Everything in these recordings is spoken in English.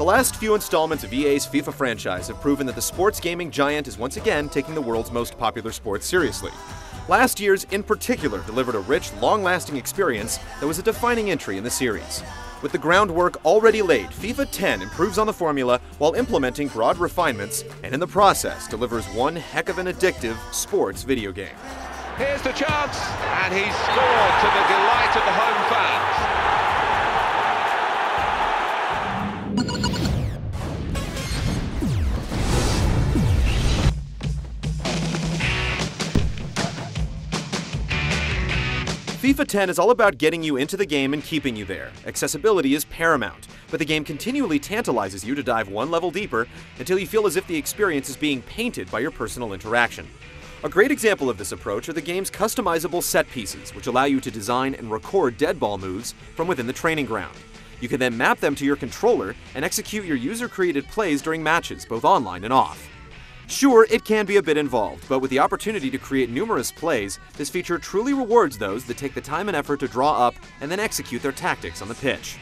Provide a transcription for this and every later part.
The last few installments of EA's FIFA franchise have proven that the sports gaming giant is once again taking the world's most popular sports seriously. Last year's, in particular, delivered a rich, long-lasting experience that was a defining entry in the series. With the groundwork already laid, FIFA 10 improves on the formula while implementing broad refinements, and in the process delivers one heck of an addictive sports video game. Here's the chance, and he's scored to the delight of the home fans. FIFA 10 is all about getting you into the game and keeping you there. Accessibility is paramount, but the game continually tantalizes you to dive one level deeper until you feel as if the experience is being painted by your personal interaction. A great example of this approach are the game's customizable set pieces, which allow you to design and record dead ball moves from within the training ground. You can then map them to your controller and execute your user-created plays during matches, both online and off. Sure, it can be a bit involved, but with the opportunity to create numerous plays, this feature truly rewards those that take the time and effort to draw up and then execute their tactics on the pitch.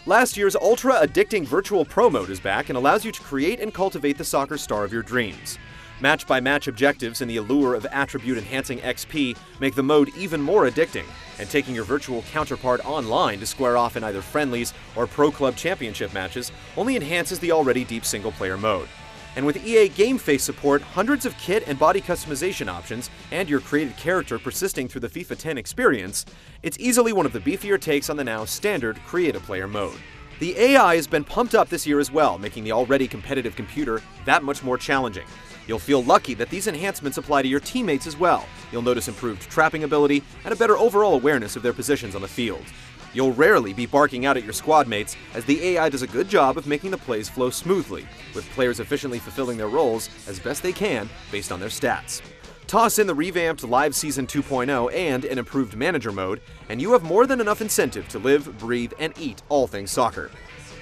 Last year's ultra-addicting Virtual Pro mode is back and allows you to create and cultivate the soccer star of your dreams. Match-by-match objectives and the allure of attribute-enhancing XP make the mode even more addicting, and taking your virtual counterpart online to square off in either friendlies or Pro Club Championship matches only enhances the already deep single-player mode. And with EA Game Face support, hundreds of kit and body customization options, and your created character persisting through the FIFA 10 experience, it's easily one of the beefier takes on the now standard Create-a-Player mode. The AI has been pumped up this year as well, making the already competitive computer that much more challenging. You'll feel lucky that these enhancements apply to your teammates as well. You'll notice improved trapping ability and a better overall awareness of their positions on the field. You'll rarely be barking out at your squad mates, as the AI does a good job of making the plays flow smoothly, with players efficiently fulfilling their roles as best they can based on their stats. Toss in the revamped Live Season 2.0 and an improved manager mode, and you have more than enough incentive to live, breathe, and eat all things soccer.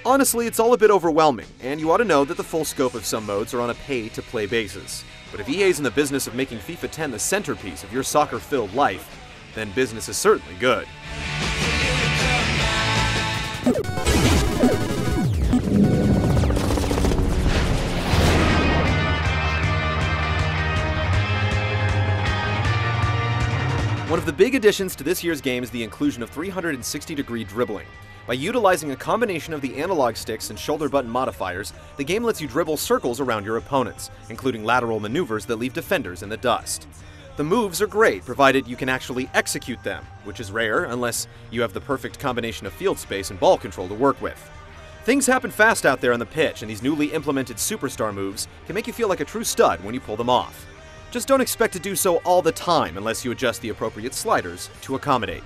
Honestly, it's all a bit overwhelming, and you ought to know that the full scope of some modes are on a pay-to-play basis. But if EA's in the business of making FIFA 10 the centerpiece of your soccer-filled life, then business is certainly good. One of the big additions to this year's game is the inclusion of 360-degree dribbling. By utilizing a combination of the analog sticks and shoulder button modifiers, the game lets you dribble circles around your opponents, including lateral maneuvers that leave defenders in the dust. The moves are great, provided you can actually execute them, which is rare unless you have the perfect combination of field space and ball control to work with. Things happen fast out there on the pitch, and these newly implemented superstar moves can make you feel like a true stud when you pull them off. Just don't expect to do so all the time unless you adjust the appropriate sliders to accommodate.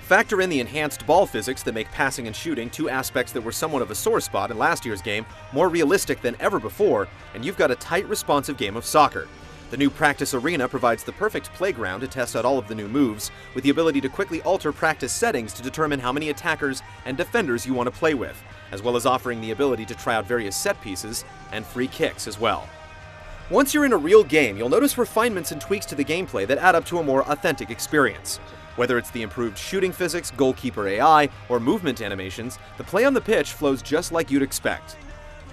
Factor in the enhanced ball physics that make passing and shooting, two aspects that were somewhat of a sore spot in last year's game, more realistic than ever before, and you've got a tight, responsive game of soccer. The new practice arena provides the perfect playground to test out all of the new moves, with the ability to quickly alter practice settings to determine how many attackers and defenders you want to play with, as well as offering the ability to try out various set pieces and free kicks as well. Once you're in a real game, you'll notice refinements and tweaks to the gameplay that add up to a more authentic experience. Whether it's the improved shooting physics, goalkeeper AI, or movement animations, the play on the pitch flows just like you'd expect.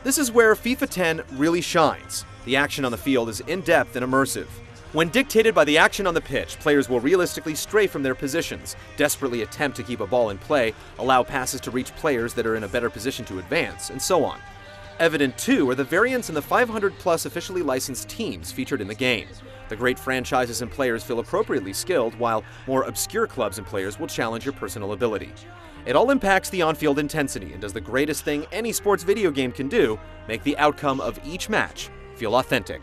This is where FIFA 10 really shines. The action on the field is in-depth and immersive. When dictated by the action on the pitch, players will realistically stray from their positions, desperately attempt to keep a ball in play, allow passes to reach players that are in a better position to advance, and so on. Evident, too, are the variants in the 500-plus officially licensed teams featured in the game. The great franchises and players feel appropriately skilled, while more obscure clubs and players will challenge your personal ability. It all impacts the on-field intensity and does the greatest thing any sports video game can do, make the outcome of each match feel authentic.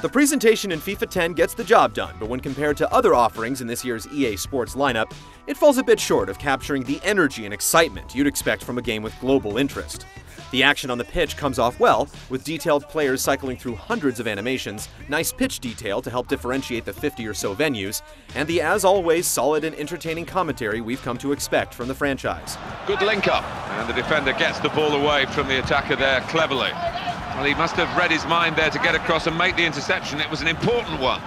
The presentation in FIFA 10 gets the job done, but when compared to other offerings in this year's EA Sports lineup, it falls a bit short of capturing the energy and excitement you'd expect from a game with global interest. The action on the pitch comes off well, with detailed players cycling through hundreds of animations, nice pitch detail to help differentiate the 50 or so venues, and the as always solid and entertaining commentary we've come to expect from the franchise. Good link up, and the defender gets the ball away from the attacker there cleverly. Well, he must have read his mind there to get across and make the interception. It was an important one.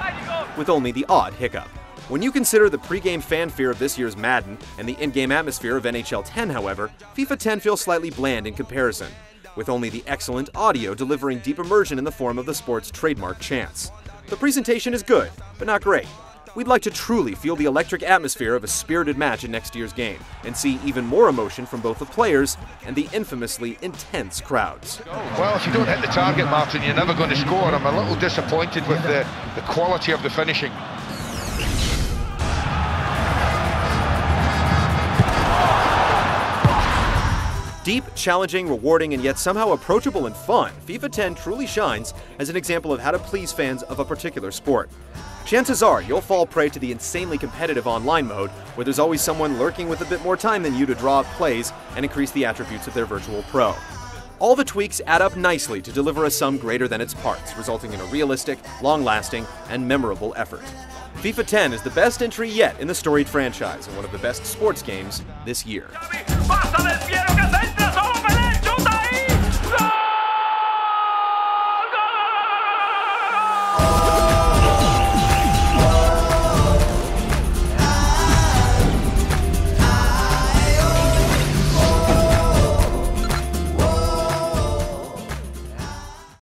With only the odd hiccup. When you consider the pre-game fanfare of this year's Madden and the in-game atmosphere of NHL 10, however, FIFA 10 feels slightly bland in comparison, with only the excellent audio delivering deep immersion in the form of the sport's trademark chants. The presentation is good, but not great. We'd like to truly feel the electric atmosphere of a spirited match in next year's game, and see even more emotion from both the players and the infamously intense crowds. Well, if you don't hit the target, Martin, you're never going to score. I'm a little disappointed with the quality of the finishing. Deep, challenging, rewarding, and yet somehow approachable and fun, FIFA 10 truly shines as an example of how to please fans of a particular sport. Chances are you'll fall prey to the insanely competitive online mode, where there's always someone lurking with a bit more time than you to draw up plays and increase the attributes of their virtual pro. All the tweaks add up nicely to deliver a sum greater than its parts, resulting in a realistic, long-lasting, and memorable effort. FIFA 10 is the best entry yet in the storied franchise and one of the best sports games this year.